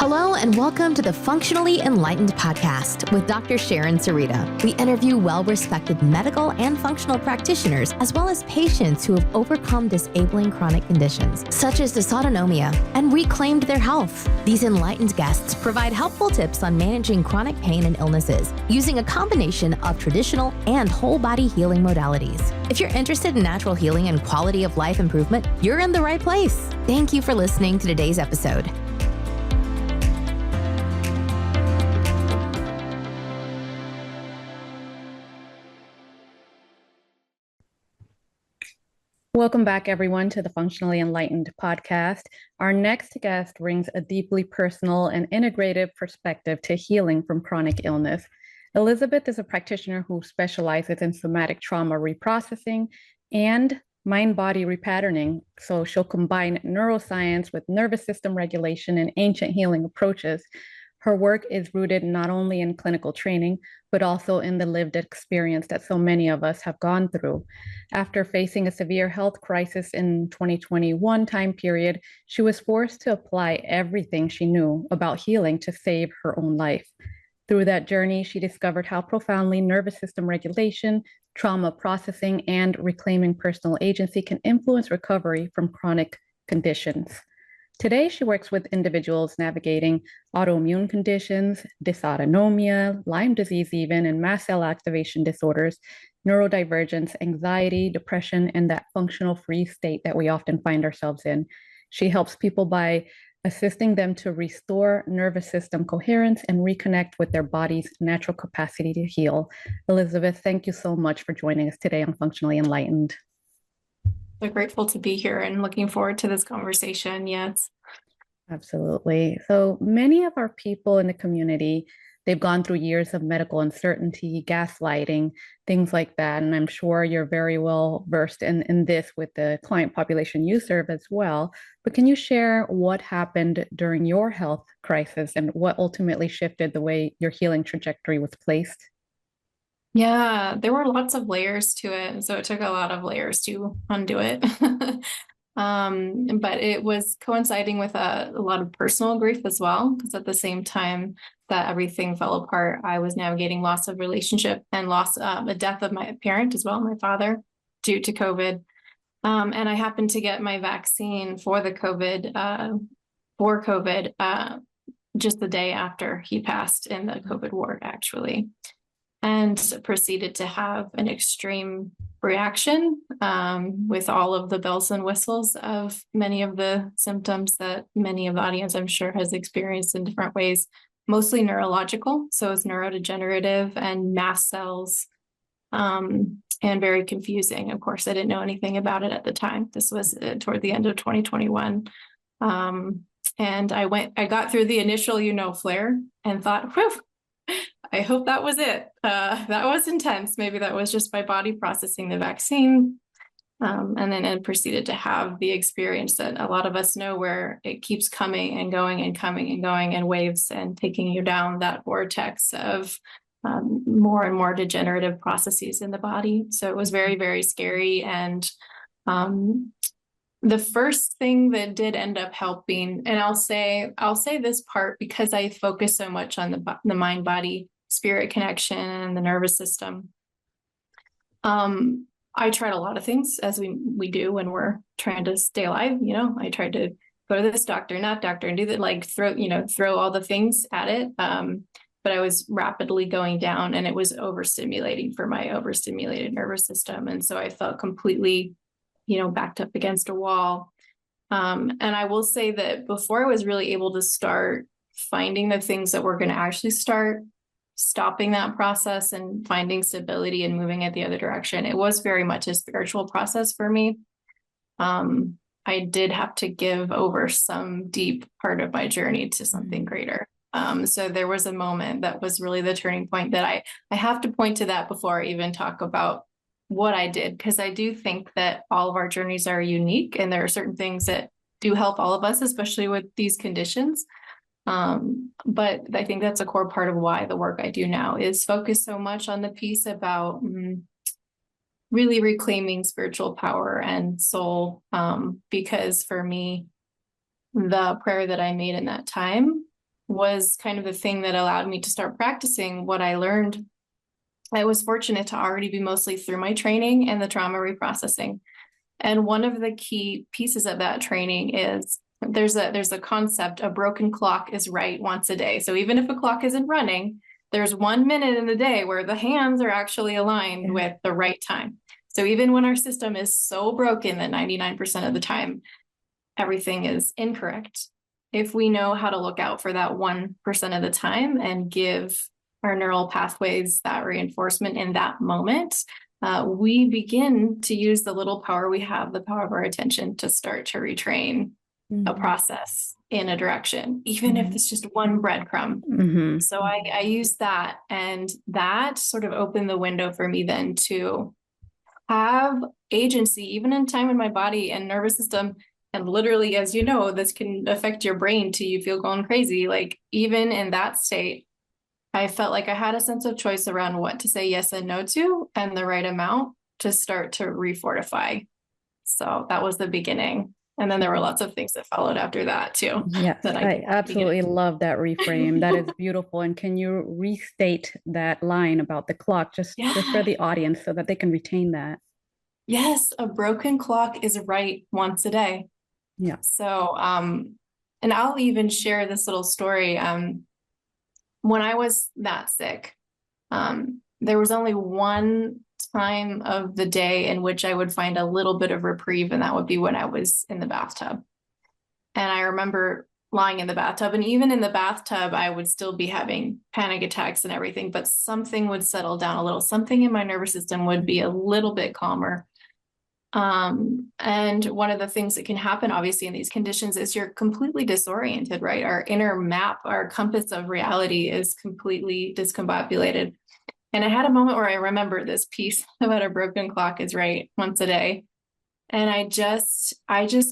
Hello and welcome to the Functionally Enlightened Podcast with Dr. Sharon Surita. We interview well-respected medical and functional practitioners, as well as patients who have overcome disabling chronic conditions, such as dysautonomia, and reclaimed their health. These enlightened guests provide helpful tips on managing chronic pain and illnesses, using a combination of traditional and whole-body healing modalities. If you're interested in natural healing and quality of life improvement, you're in the right place. Thank you for listening to today's episode. Welcome back, everyone, to the Functionally Enlightened Podcast. Our next guest brings a deeply personal and integrative perspective to healing from chronic illness. Elizabeth is a practitioner who specializes in somatic trauma reprocessing and mind-body repatterning. So she'll combine neuroscience with nervous system regulation and ancient healing approaches. Her work is rooted not only in clinical training, but also in the lived experience that so many of us have gone through. After facing a severe health crisis in 2021 time period, she was forced to apply everything she knew about healing to save her own life. Through that journey, she discovered how profoundly nervous system regulation, trauma processing, and reclaiming personal agency can influence recovery from chronic conditions. Today, she works with individuals navigating autoimmune conditions, dysautonomia, Lyme disease even, and mast cell activation disorders, neurodivergence, anxiety, depression, and that functional free state that we often find ourselves in. She helps people by assisting them to restore nervous system coherence and reconnect with their body's natural capacity to heal. Elizabeth, thank you so much for joining us today on Functionally Enlightened. So grateful to be here and looking forward to this conversation. Yes. Absolutely. So many of our people in the community, they've gone through years of medical uncertainty, gaslighting, things like that. And I'm sure you're very well versed in this with the client population you serve as well. But can you share what happened during your health crisis and what ultimately shifted the way your healing trajectory was placed? Yeah, there were lots of layers to it. So it took a lot of layers to undo it. But it was coinciding with a lot of personal grief as well, because at the same time that everything fell apart, I was navigating loss of relationship and loss, the death of my parent as well, my father, due to COVID. And I happened to get my vaccine for the COVID, just the day after he passed in the COVID ward, actually. And proceeded to have an extreme reaction with all of the bells and whistles of many of the symptoms that many of the audience, I'm sure, has experienced in different ways, mostly neurological. So it's neurodegenerative and mast cells, and very confusing. Of course, I didn't know anything about it at the time. This was toward the end of 2021. And I got through the initial, flare and thought, whew, I hope that was it. That was intense. Maybe that was just my body processing the vaccine. And then it proceeded to have the experience that a lot of us know, where it keeps coming and going and coming and going in waves and taking you down that vortex of more and more degenerative processes in the body. So it was very, very scary. And the first thing that did end up helping, and I'll say this part because I focus so much on the mind, body, spirit connection and the nervous system. I tried a lot of things, as we do when we're trying to stay alive. I tried to go to this doctor, not doctor, and do that, throw all the things at it. But I was rapidly going down, and it was overstimulating for my overstimulated nervous system. And so I felt completely backed up against a wall. And I will say that before I was really able to start finding the things that were going to actually start stopping that process and finding stability and moving it the other direction, it was very much a spiritual process for me. I did have to give over some deep part of my journey to something greater. So there was a moment that was really the turning point that I have to point to that before I even talk about what I did, because I do think that all of our journeys are unique, and there are certain things that do help all of us, especially with these conditions. But I think that's a core part of why the work I do now is focus so much on the piece about really reclaiming spiritual power and soul. Because for me, the prayer that I made in that time was kind of the thing that allowed me to start practicing what I learned. I was fortunate to already be mostly through my training and the trauma reprocessing. And one of the key pieces of that training is there's a concept, a broken clock is right once a day. So even if a clock isn't running, there's 1 minute in the day where the hands are actually aligned with the right time. So even when our system is so broken that 99% of the time everything is incorrect, if we know how to look out for that 1% of the time and give our neural pathways that reinforcement in that moment, we begin to use the little power we have, the power of our attention, to start to retrain a process in a direction, even if it's just one breadcrumb. So I used that, and that sort of opened the window for me then to have agency, even in time in my body and nervous system. And literally, as you know, this can affect your brain till you feel going crazy. Like even in that state, I felt like I had a sense of choice around what to say yes and no to, and the right amount to start to refortify. So that was the beginning. And then there were lots of things that followed after that too. Yes, that I absolutely love that reframe. That is beautiful. And can you restate that line about the clock just for the audience so that they can retain that? Yes, a broken clock is right once a day. Yeah. So, and I'll even share this little story. When I was that sick, there was only one time of the day in which I would find a little bit of reprieve, and that would be when I was in the bathtub. And I remember lying in the bathtub, and even in the bathtub, I would still be having panic attacks and everything, but something would settle down a little. Something in my nervous system would be a little bit calmer. And one of the things that can happen, obviously, in these conditions is you're completely disoriented, right? Our inner map, our compass of reality is completely discombobulated. And I had a moment where I remember this piece about a broken clock is right once a day. And I just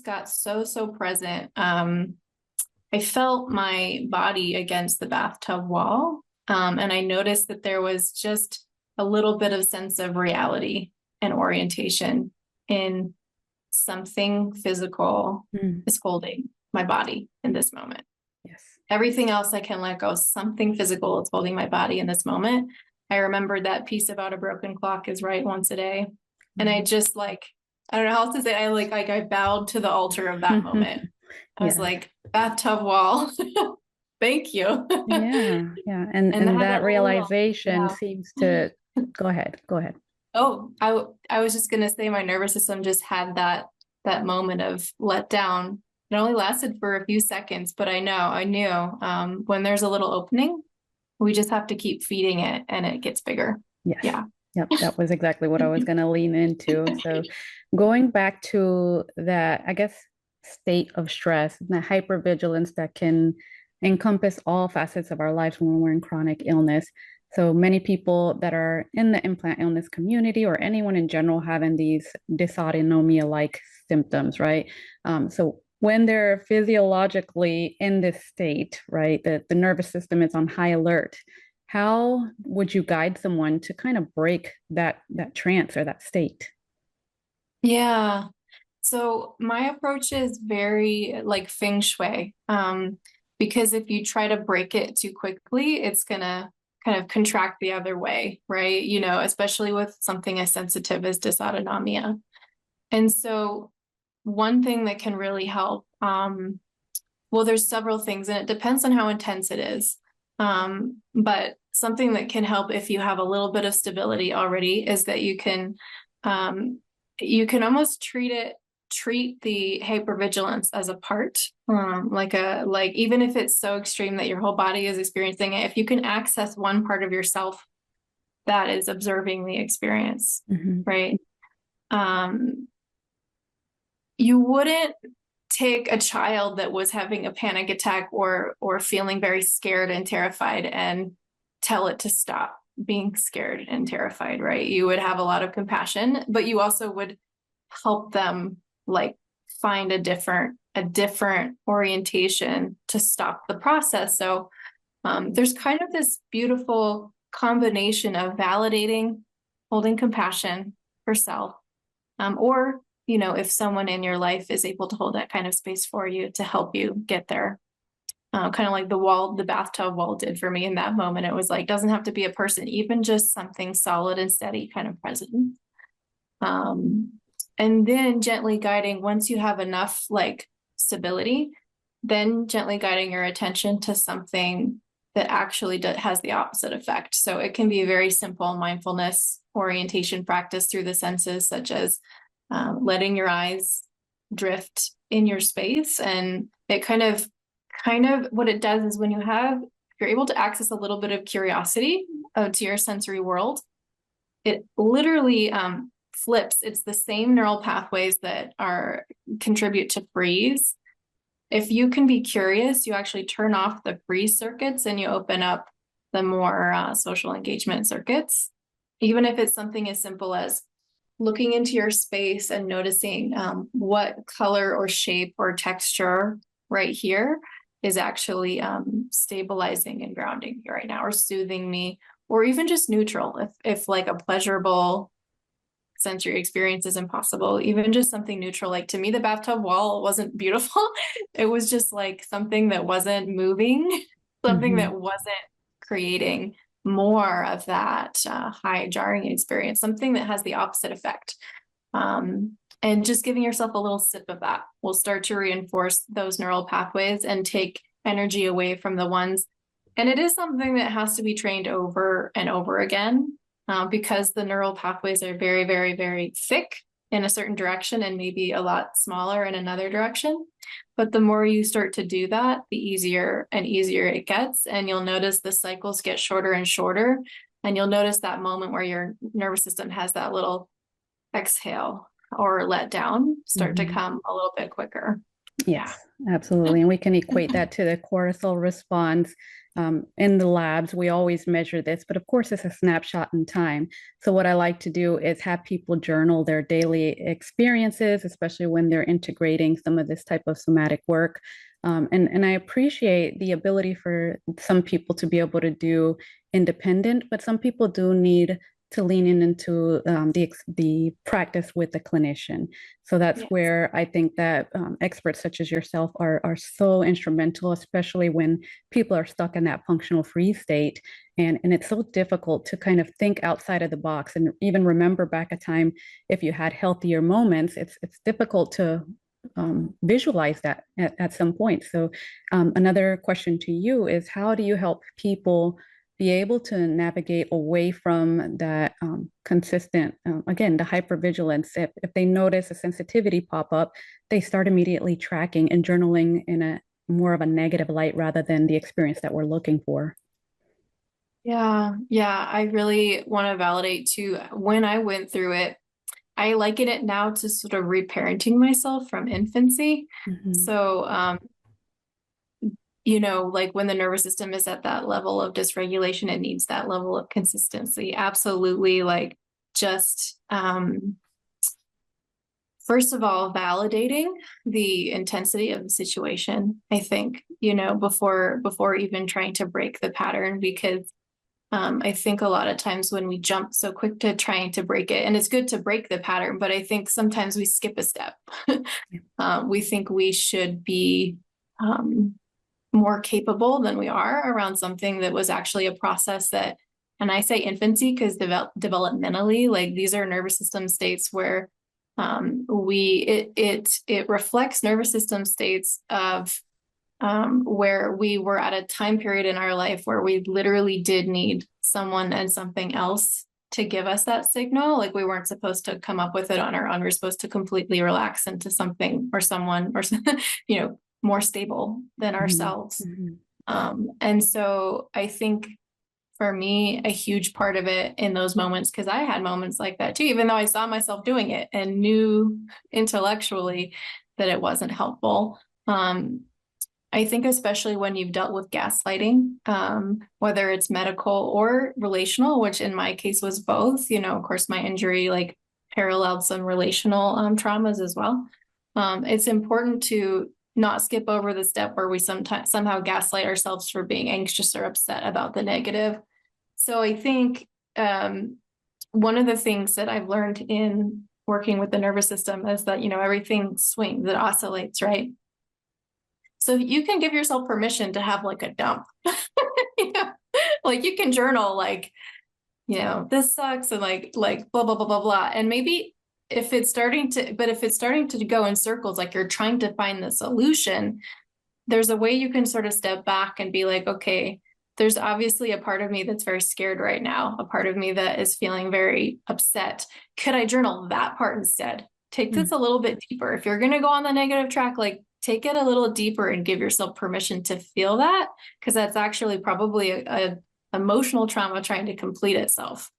got so present. I felt my body against the bathtub wall. And I noticed that there was just a little bit of sense of reality and orientation in something physical is holding my body in this moment. Yes. Everything else I can let go. Something physical is holding my body in this moment. I remembered that piece about a broken clock is right once a day. And I just I don't know how else to say it. I bowed to the altar of that moment. I was like, bathtub wall. Thank you. Yeah. And that realization seems to go ahead. Oh, I was just going to say my nervous system just had that moment of let down. It only lasted for a few seconds, but I knew when there's a little opening, we just have to keep feeding it and it gets bigger. Yes. Yeah. Yep. That was exactly what I was going to lean into. So going back to that, I guess, state of stress, the hypervigilance that can encompass all facets of our lives when we're in chronic illness. So many people that are in the implant illness community or anyone in general having these dysautonomia-like symptoms, right? So when they're physiologically in this state, right, the nervous system is on high alert, how would you guide someone to kind of break that trance or that state? Yeah. So my approach is very like feng shui, because if you try to break it too quickly, it's going to kind of contract the other way, right? You know, especially with something as sensitive as dysautonomia. And so one thing that can really help, well, there's several things, and it depends on how intense it is. But something that can help if you have a little bit of stability already is that you can almost treat the hypervigilance as a part, like even if it's so extreme that your whole body is experiencing it, if you can access one part of yourself that is observing the experience, right? You wouldn't take a child that was having a panic attack or feeling very scared and terrified and tell it to stop being scared and terrified, right? You would have a lot of compassion, but you also would help them find a different orientation to stop the process. So there's kind of this beautiful combination of validating, holding compassion for self, or if someone in your life is able to hold that kind of space for you to help you get there. kind of like the bathtub wall did for me in that moment. It was like, doesn't have to be a person, even just something solid and steady kind of present. And then gently guiding, once you have enough like stability, then gently guiding your attention to something that actually has the opposite effect. So it can be a very simple mindfulness orientation practice through the senses, such as letting your eyes drift in your space. And it kind of what it does is when you're able to access a little bit of curiosity to your sensory world, it literally flips. It's the same neural pathways that contribute to freeze. If you can be curious, you actually turn off the freeze circuits and you open up the more social engagement circuits. Even if it's something as simple as looking into your space and noticing what color or shape or texture right here is actually stabilizing and grounding me right now, or soothing me, or even just neutral. If like a pleasurable sensory experience is impossible, even just something neutral. Like to me, the bathtub wall wasn't beautiful. It was just like something that wasn't moving, something that wasn't creating more of that high jarring experience, something that has the opposite effect. And just giving yourself a little sip of that will start to reinforce those neural pathways and take energy away from the ones. And it is something that has to be trained over and over again. Because the neural pathways are very, very, very thick in a certain direction and maybe a lot smaller in another direction. But the more you start to do that, the easier and easier it gets. And you'll notice the cycles get shorter and shorter. And you'll notice that moment where your nervous system has that little exhale or let down start to come a little bit quicker. Yes, absolutely. And we can equate that to the cortisol response. In the labs, we always measure this, but of course, it's a snapshot in time. So what I like to do is have people journal their daily experiences, especially when they're integrating some of this type of somatic work. And I appreciate the ability for some people to be able to do independent, but some people do need to lean into the practice with the clinician. So that's where I think that experts such as yourself are so instrumental, especially when people are stuck in that functional freeze state. And it's so difficult to kind of think outside of the box and even remember back a time if you had healthier moments. It's difficult to visualize that at some point. So another question to you is, how do you help people be able to navigate away from that consistent, again, the hypervigilance? If they notice a sensitivity pop up, they start immediately tracking and journaling in a more of a negative light rather than the experience that we're looking for. Yeah, I really want to validate too. When I went through it, I liken it now to sort of reparenting myself from infancy. So, like when the nervous system is at that level of dysregulation, it needs that level of consistency. Absolutely. Like just, first of all, validating the intensity of the situation, I think, before even trying to break the pattern, because I think a lot of times when we jump so quick to trying to break it, and it's good to break the pattern, but I think sometimes we skip a step. We think we should be, more capable than we are around something that was actually a process that, and I say infancy because developmentally, like these are nervous system states where it reflects nervous system states of where we were at a time period in our life where we literally did need someone and something else to give us that signal. Like we weren't supposed to come up with it on our own. We're supposed to completely relax into something or someone or more stable than ourselves. And so I think for me, a huge part of it in those moments, because I had moments like that too, even though I saw myself doing it and knew intellectually that it wasn't helpful. I think especially when you've dealt with gaslighting, whether it's medical or relational, which in my case was both, of course, my injury like paralleled some relational traumas as well. It's important to not skip over the step where we somehow gaslight ourselves for being anxious or upset about the negative. So I think one of the things that I've learned in working with the nervous system is that, everything swings, it oscillates, right? So you can give yourself permission to have like a dump. You know? Like you can journal like, you know, this sucks and like blah, blah, blah, blah, blah. And maybe if it's starting to go in circles, like you're trying to find the solution, there's a way you can sort of step back and be like, okay, there's obviously a part of me that's very scared right now, a part of me that is feeling very upset. Could I journal that part instead? Take this a little bit deeper. If you're going to go on the negative track, like take it a little deeper and give yourself permission to feel that, because that's actually probably a emotional trauma trying to complete itself.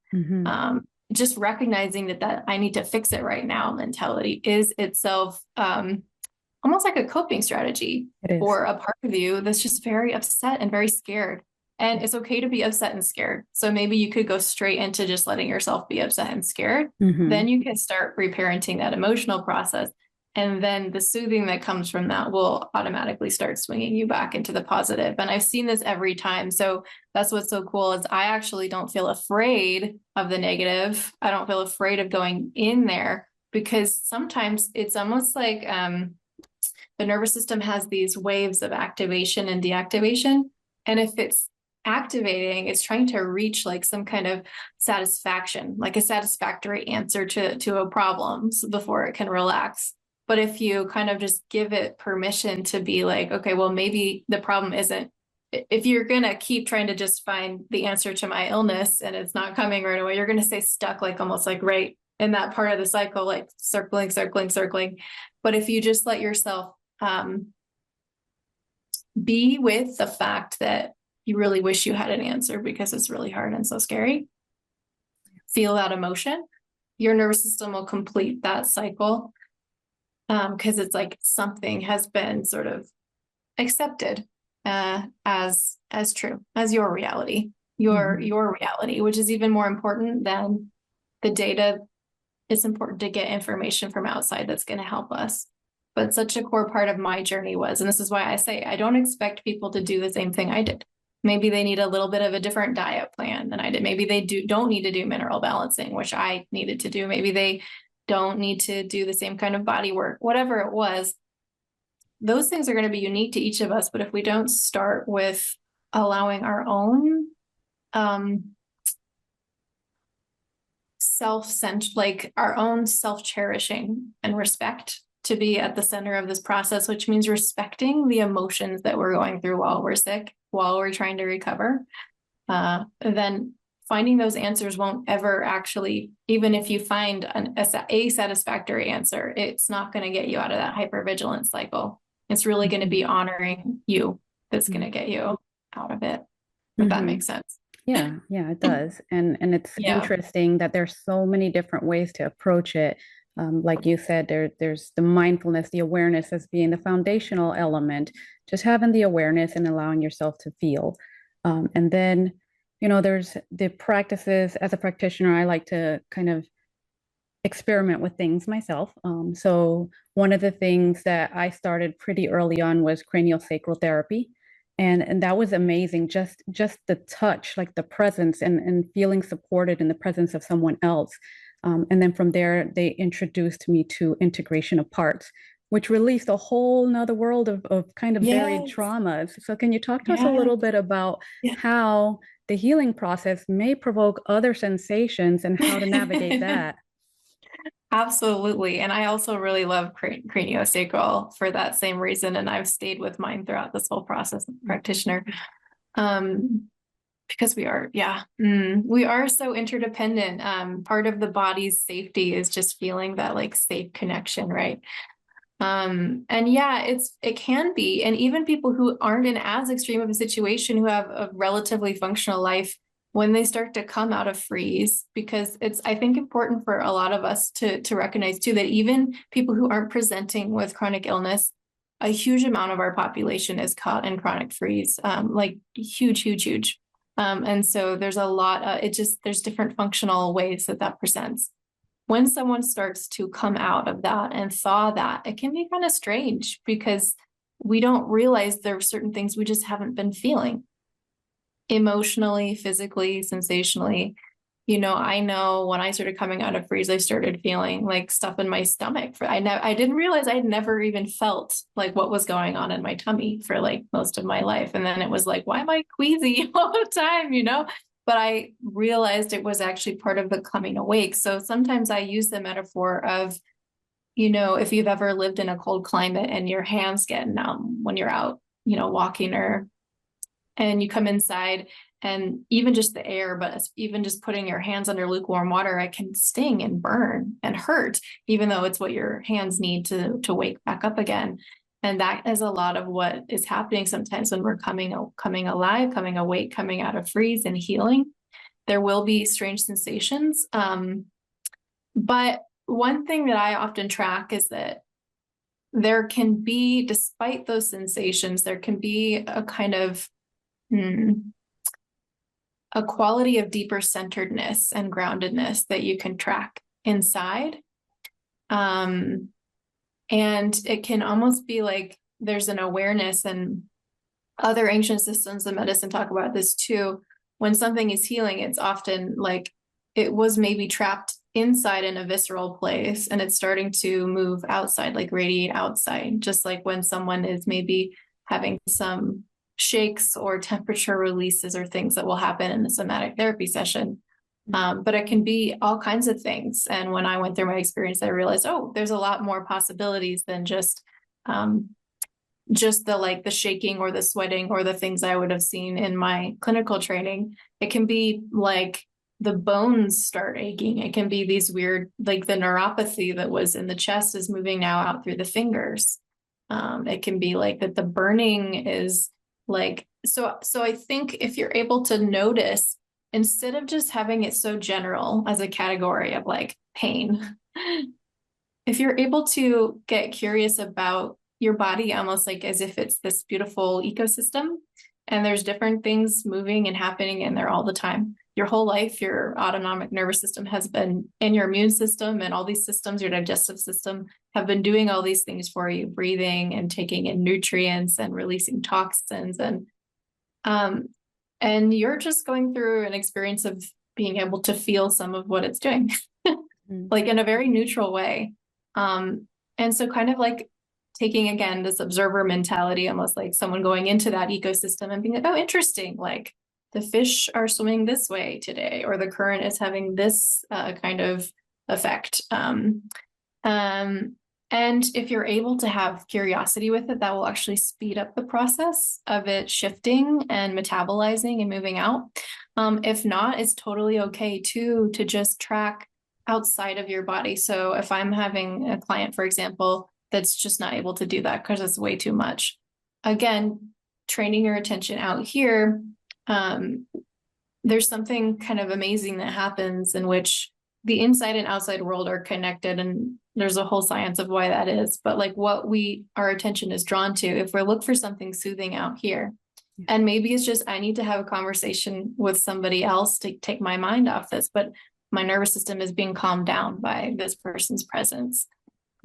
Just recognizing that I need to fix it right now mentality is itself almost like a coping strategy for a part of you that's just very upset and very scared. And it's okay to be upset and scared. So maybe you could go straight into just letting yourself be upset and scared. Then you can start reparenting that emotional process. And then the soothing that comes from that will automatically start swinging you back into the positive. And I've seen this every time. So that's what's so cool is I actually don't feel afraid of the negative. I don't feel afraid of going in there, because sometimes it's almost like the nervous system has these waves of activation and deactivation. And if it's activating, it's trying to reach like some kind of satisfaction, like a satisfactory answer to a problem before it can relax. But if you kind of just give it permission to be like, okay, well, maybe the problem isn't, if you're going to keep trying to just find the answer to my illness and it's not coming right away, you're going to stay stuck, like almost like right in that part of the cycle, like circling. But if you just let yourself be with the fact that you really wish you had an answer because it's really hard and so scary, feel that emotion, your nervous system will complete that cycle. Because it's like something has been sort of accepted as true, as your reality, your reality, which is even more important than the data. It's important to get information from outside that's going to help us. But such a core part of my journey was, and this is why I say I don't expect people to do the same thing I did. Maybe they need a little bit of a different diet plan than I did. Maybe they don't need to do mineral balancing, which I needed to do. Maybe they don't need to do the same kind of body work, whatever it was. Those things are going to be unique to each of us. But if we don't start with allowing our own like our own self-cherishing and respect to be at the center of this process, which means respecting the emotions that we're going through while we're sick, while we're trying to recover, then finding those answers won't ever actually, even if you find a satisfactory answer, it's not going to get you out of that hypervigilance cycle. It's really going to be honoring you that's going to get you out of it, if that makes sense. Yeah, it does. And it's interesting that there's so many different ways to approach it. Like you said, there's the mindfulness, the awareness as being the foundational element, just having the awareness and allowing yourself to feel. And then there's the practices. As a practitioner, I like to kind of experiment with things myself. So one of the things that I started pretty early on was craniosacral therapy. And that was amazing. Just the touch, like the presence and feeling supported in the presence of someone else. And then from there, they introduced me to integration of parts, which released a whole nother world of kind of buried traumas. So can you talk to us a little bit about how the healing process may provoke other sensations and how to navigate that? Absolutely. And I also really love craniosacral for that same reason. And I've stayed with mine throughout this whole process as a practitioner. Because we are so interdependent. Part of the body's safety is just feeling that like safe connection, right? And it can be, and even people who aren't in as extreme of a situation, who have a relatively functional life, when they start to come out of freeze, because it's, I think, important for a lot of us to recognize too, that even people who aren't presenting with chronic illness, a huge amount of our population is caught in chronic freeze, like huge. And so there's a lot, there's different functional ways that presents. When someone starts to come out of that and thaw that, it can be kind of strange because we don't realize there are certain things we just haven't been feeling emotionally, physically, sensationally. I know when I started coming out of freeze, I started feeling like stuff in my stomach. I didn't realize I'd never even felt like what was going on in my tummy for like most of my life. And then it was like, why am I queasy all the time, But I realized it was actually part of the coming awake. So sometimes I use the metaphor of, if you've ever lived in a cold climate and your hands get numb when you're out, walking and you come inside, and even just the air, but even just putting your hands under lukewarm water, it can sting and burn and hurt, even though it's what your hands need to wake back up again. And that is a lot of what is happening sometimes when we're coming alive, coming awake, coming out of freeze and healing. There will be strange sensations. But one thing that I often track is that there can be, despite those sensations, there can be a kind of a quality of deeper centeredness and groundedness that you can track inside. And it can almost be like there's an awareness, and other ancient systems of medicine talk about this too. When something is healing, it's often like it was maybe trapped inside in a visceral place and it's starting to move outside, like radiate outside, just like when someone is maybe having some shakes or temperature releases or things that will happen in a somatic therapy session. But it can be all kinds of things. And when I went through my experience, I realized, there's a lot more possibilities than just the shaking or the sweating or the things I would have seen in my clinical training. It can be like the bones start aching. It can be these weird, like the neuropathy that was in the chest is moving now out through the fingers. It can be like that the burning is like, so I think if you're able to notice, instead of just having it so general as a category of like pain, if you're able to get curious about your body, almost like as if it's this beautiful ecosystem and there's different things moving and happening in there all the time. Your whole life, your autonomic nervous system has been, and your immune system and all these systems, your digestive system have been doing all these things for you, breathing and taking in nutrients and releasing toxins. And you're just going through an experience of being able to feel some of what it's doing, like in a very neutral way. And so kind of like taking, again, this observer mentality, almost like someone going into that ecosystem and being like, interesting, like the fish are swimming this way today, or the current is having this kind of effect. And if you're able to have curiosity with it, that will actually speed up the process of it shifting and metabolizing and moving out. If not, it's totally okay too, to just track outside of your body. So if I'm having a client, for example, that's just not able to do that because it's way too much, again, training your attention out here, there's something kind of amazing that happens in which the inside and outside world are connected, and there's a whole science of why that is. But like what our attention is drawn to, if we look for something soothing out here, and maybe it's just I need to have a conversation with somebody else to take my mind off this, but my nervous system is being calmed down by this person's presence,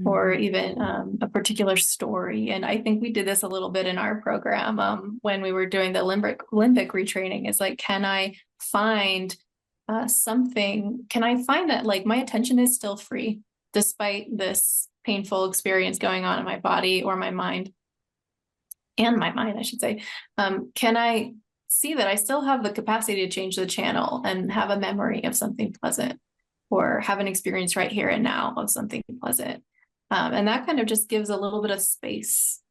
or even a particular story. And I think we did this a little bit in our program when we were doing the limbic retraining. Is like, can I find something? Can I find that like my attention is still free despite this painful experience going on in my body or my mind, and my mind, I should say. Can I see that I still have the capacity to change the channel and have a memory of something pleasant, or have an experience right here and now of something pleasant? And that kind of just gives a little bit of space.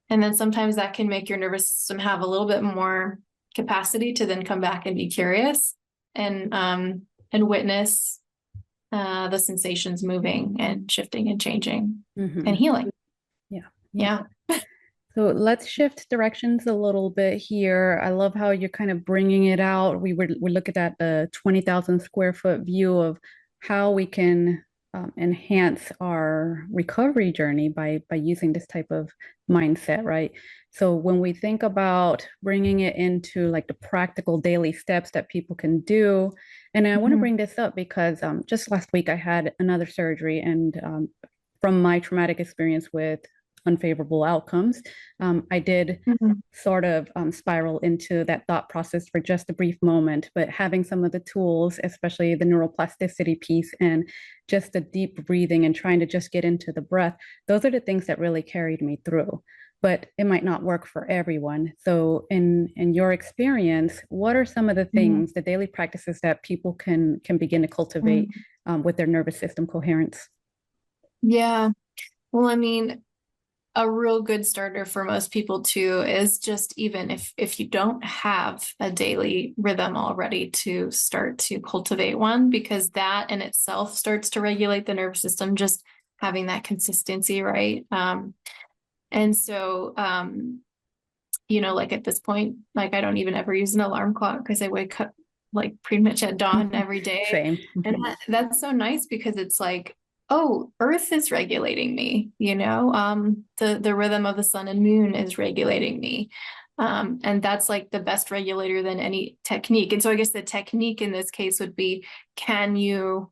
And then sometimes that can make your nervous system have a little bit more capacity to then come back and be curious and witness the sensations moving and shifting and changing and healing. Yeah. So let's shift directions a little bit here. I love how you're kind of bringing it out. We look at the 20,000 square foot view of how we can enhance our recovery journey by using this type of mindset, right? So when we think about bringing it into like the practical daily steps that people can do, and I want to bring this up because just last week I had another surgery, and from my traumatic experience with unfavorable outcomes, I did sort of spiral into that thought process for just a brief moment. But having some of the tools, especially the neuroplasticity piece and just the deep breathing and trying to just get into the breath, those are the things that really carried me through. But it might not work for everyone. So in your experience, what are some of the things, the daily practices that people can begin to cultivate with their nervous system coherence? Yeah. Well, I mean, a real good starter for most people too is just, even if you don't have a daily rhythm already, to start to cultivate one, because that in itself starts to regulate the nervous system, just having that consistency, right? And so, like at this point, like I don't even ever use an alarm clock, because I wake up like pretty much at dawn every day. Same. And that's so nice, because it's like, oh, Earth is regulating me, the rhythm of the sun and moon is regulating me. And that's like the best regulator than any technique. And so I guess the technique in this case would be, can you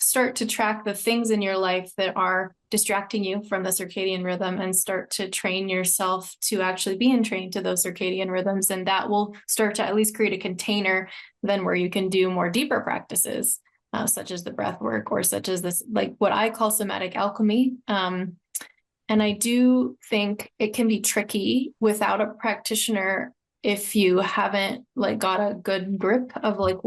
start to track the things in your life that are distracting you from the circadian rhythm, and start to train yourself to actually be entrained to those circadian rhythms. And that will start to at least create a container then where you can do more deeper practices, such as the breath work, or such as this, like what I call somatic alchemy. And I do think it can be tricky without a practitioner if you haven't like got a good grip of like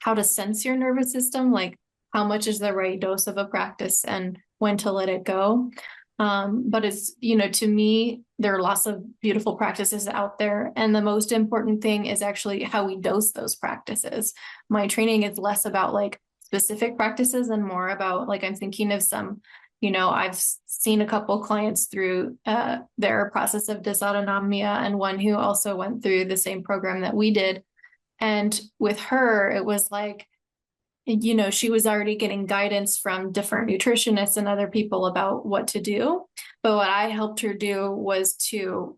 how to sense your nervous system, like how much is the right dose of a practice and when to let it go. But it's, to me, there are lots of beautiful practices out there. And the most important thing is actually how we dose those practices. My training is less about like specific practices and more about like, I'm thinking of some, I've seen a couple clients through their process of dysautonomia, and one who also went through the same program that we did. And with her, it was like, she was already getting guidance from different nutritionists and other people about what to do. But what I helped her do was to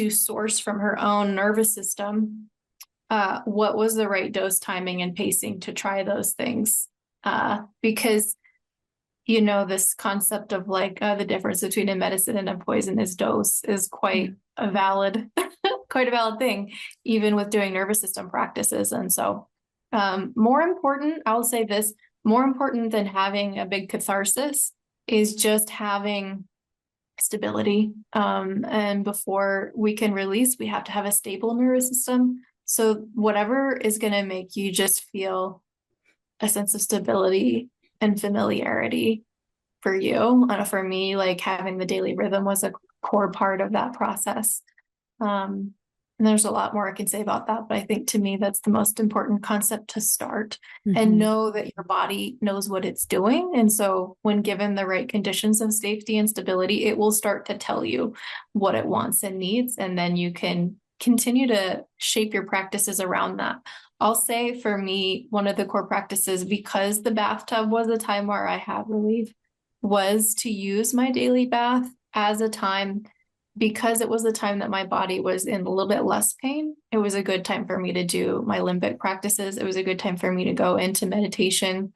source from her own nervous system what was the right dose, timing, and pacing to try those things. Because, this concept of like the difference between a medicine and a poisonous dose is quite a valid thing, even with doing nervous system practices. And so more important than having a big catharsis is just having stability. And before we can release, we have to have a stable nervous system. So whatever is going to make you just feel a sense of stability and familiarity for you. For me, like having the daily rhythm was a core part of that process. And there's a lot more I can say about that, but I think to me, that's the most important concept to start, and know that your body knows what it's doing. And so when given the right conditions of safety and stability, it will start to tell you what it wants and needs. And then you can continue to shape your practices around that. I'll say for me, one of the core practices, because the bathtub was a time where I had relief, was to use my daily bath as a time, because it was the time that my body was in a little bit less pain. It was a good time for me to do my limbic practices. It was a good time for me to go into meditation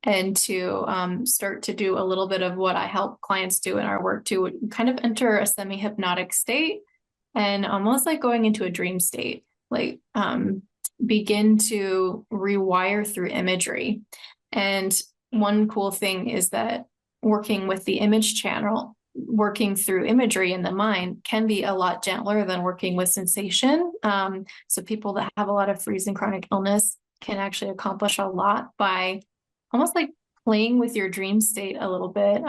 and to start to do a little bit of what I help clients do in our work, to kind of enter a semi-hypnotic state, and almost like going into a dream state, like begin to rewire through imagery. And one cool thing is that working with the image channel, working through imagery in the mind, can be a lot gentler than working with sensation. So people that have a lot of freeze and chronic illness can actually accomplish a lot by almost like playing with your dream state a little bit.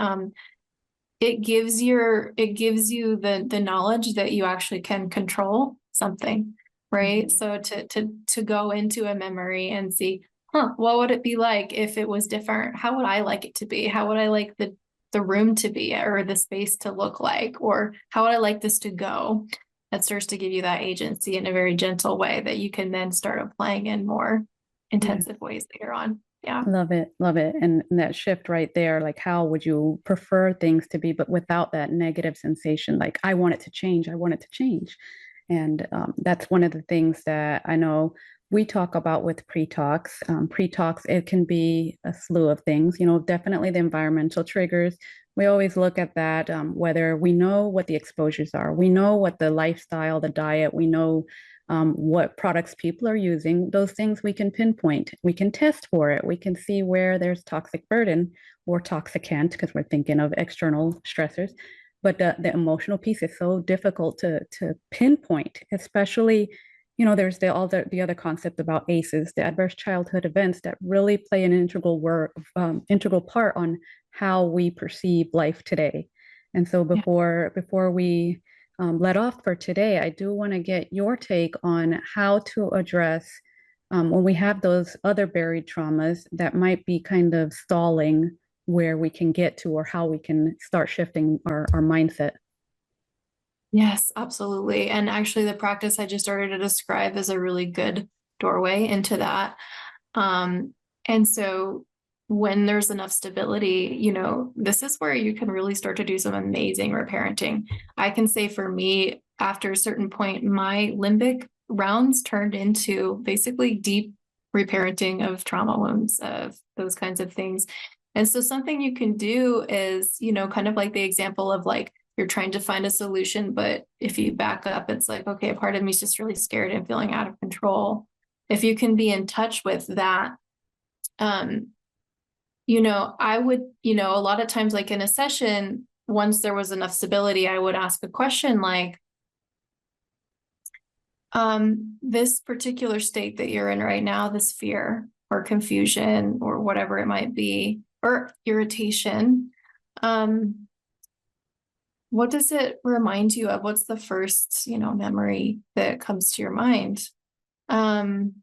It gives you the knowledge that you actually can control something, right? So to go into a memory and see, what would it be like if it was different? How would I like it to be? How would I like the room to be, or the space to look like, or how would I like this to go? That starts to give you that agency in a very gentle way that you can then start applying in more intensive ways later on. Yeah. Love it. Love it. And that shift right there, like how would you prefer things to be, but without that negative sensation, like I want it to change. I want it to change. And that's one of the things that I know we talk about with pre-talks. Pre-talks, it can be a slew of things, definitely the environmental triggers, We always look at that, whether we know what the exposures are, we know what the lifestyle, the diet, we know what products people are using. Those things we can pinpoint. We can test for it. We can see where there's toxic burden or toxicant, because we're thinking of external stressors. But the emotional piece is so difficult to pinpoint, especially, there's the other concept about ACEs, the adverse childhood events, that really play an integral part on how we perceive life today. And so before we let off for today, I do want to get your take on how to address when we have those other buried traumas that might be kind of stalling where we can get to, or how we can start shifting our mindset. Yes, absolutely. And actually, the practice I just started to describe is a really good doorway into that. And so when there's enough stability, this is where you can really start to do some amazing reparenting. I can say for me, after a certain point, my limbic rounds turned into basically deep reparenting of trauma wounds, of those kinds of things. And so something you can do is, kind of like the example of like, you're trying to find a solution, but if you back up, it's like, okay, a part of me is just really scared and feeling out of control. If you can be in touch with that, I would, a lot of times, like in a session, once there was enough stability, I would ask a question like, this particular state that you're in right now, this fear or confusion or whatever it might be, or irritation, what does it remind you of? What's the first, memory that comes to your mind? And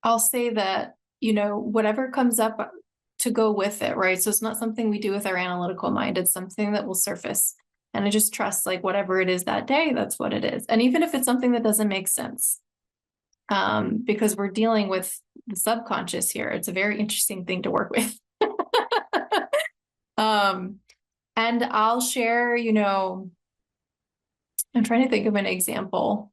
I'll say that, whatever comes up to go with it, right? So it's not something we do with our analytical mind. It's something that will surface. And I just trust like whatever it is that day, that's what it is. And even if it's something that doesn't make sense, because we're dealing with the subconscious here, it's a very interesting thing to work with. And I'll share, I'm trying to think of an example.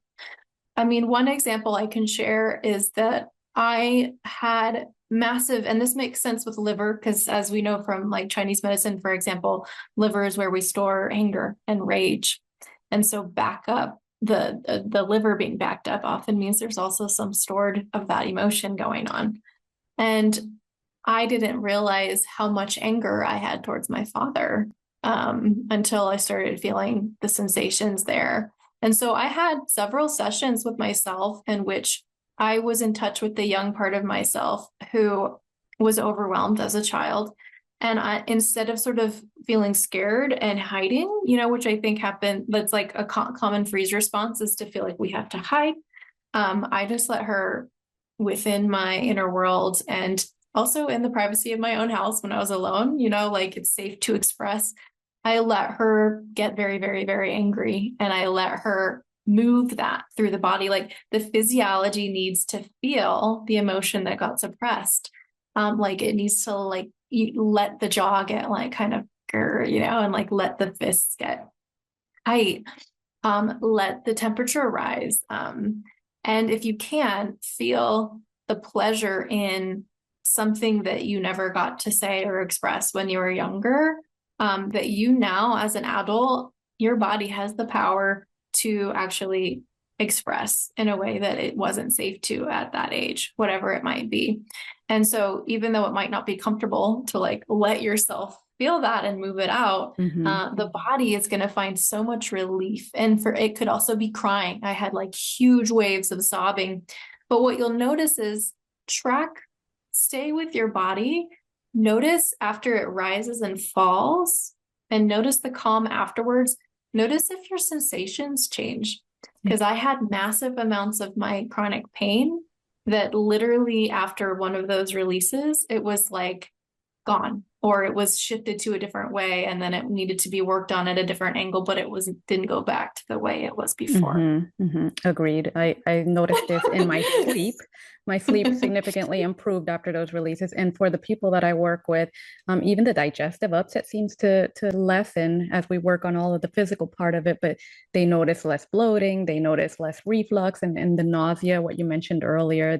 I mean, one example I can share is that I had massive, and this makes sense with liver, because as we know from like Chinese medicine, for example, liver is where we store anger and rage. And so back up, the liver being backed up often means there's also some stored of that emotion going on. And I didn't realize how much anger I had towards my father until I started feeling the sensations there. And so I had several sessions with myself in which I was in touch with the young part of myself who was overwhelmed as a child. And instead of sort of feeling scared and hiding, which I think happened, that's like a common freeze response, is to feel like we have to hide. I just let her within my inner world, and also in the privacy of my own house when I was alone, like it's safe to express. I let her get very, very, very angry, and I let her move that through the body. Like the physiology needs to feel the emotion that got suppressed. Like it needs to like let the jaw get like kind of and like let the fists get tight. Let the temperature rise. And if you can, feel the pleasure in something that you never got to say or express when you were younger, that now as an adult, your body has the power to actually express in a way that it wasn't safe to at that age, whatever it might be. And so even though it might not be comfortable to like let yourself feel that and move it out, the body is going to find so much relief. And it could also be crying. I had like huge waves of sobbing. But what you'll notice is stay with your body. Notice after it rises and falls, and notice the calm afterwards. Notice if your sensations change, because I had massive amounts of my chronic pain that literally after one of those releases, it was like gone, or it was shifted to a different way, and then it needed to be worked on at a different angle, but didn't go back to the way it was before. Agreed. I noticed this in my sleep. My sleep significantly improved after those releases. And for the people that I work with, even the digestive upset seems to lessen as we work on all of the physical part of it, but they notice less bloating, they notice less reflux, and the nausea, what you mentioned earlier,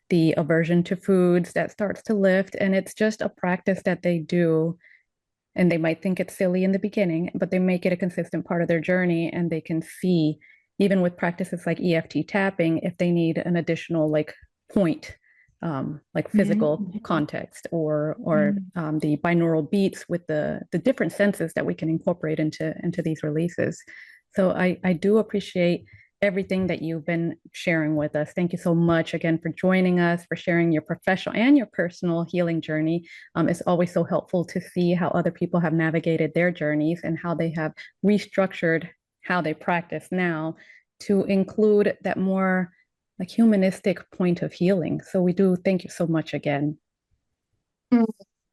the aversion to foods that starts to lift. And it's just a practice that they do. And they might think it's silly in the beginning, but they make it a consistent part of their journey. And they can see, even with practices like EFT tapping, if they need an additional like point, like physical context, or the binaural beats with the different senses that we can incorporate into these releases. So I do appreciate everything that you've been sharing with us. Thank you so much again for joining us, for sharing your professional and your personal healing journey. It's always so helpful to see how other people have navigated their journeys and how they have restructured how they practice now to include that more like humanistic point of healing. So we do thank you so much again.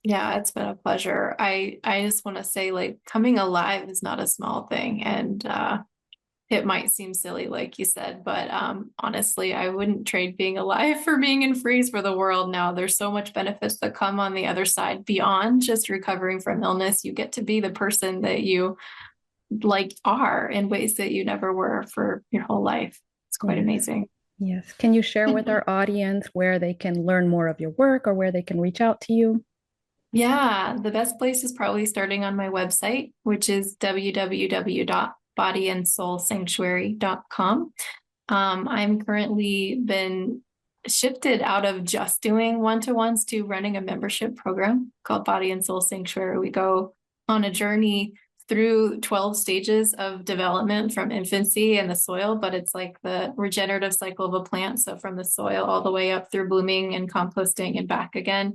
Yeah, it's been a pleasure. I just want to say, like, coming alive is not a small thing. And it might seem silly, like you said, but honestly, I wouldn't trade being alive for being in freeze for the world now. There's so much benefits that come on the other side beyond just recovering from illness. You get to be the person that you like are in ways that you never were for your whole life. It's quite amazing. Yes. Can you share with our audience where they can learn more of your work or where they can reach out to you? Yeah, the best place is probably starting on my website, which is www.bodyandsoulsanctuary.com. I'm currently been shifted out of just doing one-to-ones to running a membership program called Body and Soul Sanctuary. We go on a journey through 12 stages of development from infancy in the soil, but it's like the regenerative cycle of a plant. So from the soil all the way up through blooming and composting and back again,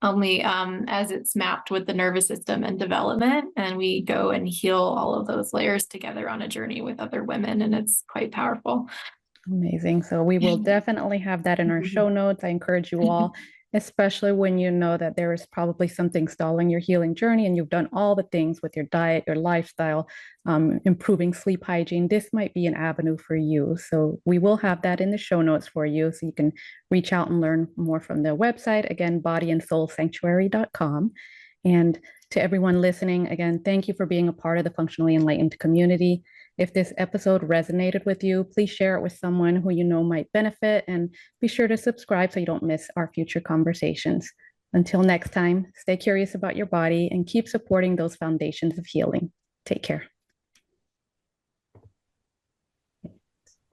only as it's mapped with the nervous system and development. And we go and heal all of those layers together on a journey with other women. And it's quite powerful. Amazing. So we will definitely have that in our show notes. I encourage you all, especially when you know that there is probably something stalling your healing journey and you've done all the things with your diet, your lifestyle, improving sleep hygiene. This might be an avenue for you. So we will have that in the show notes for you so you can reach out and learn more from the website. Again, bodyandsoulsanctuary.com. And to everyone listening, again, thank you for being a part of the Functionally Enlightened community. If this episode resonated with you, please share it with someone who you know might benefit, and be sure to subscribe so you don't miss our future conversations. Until next time, stay curious about your body and keep supporting those foundations of healing. Take care.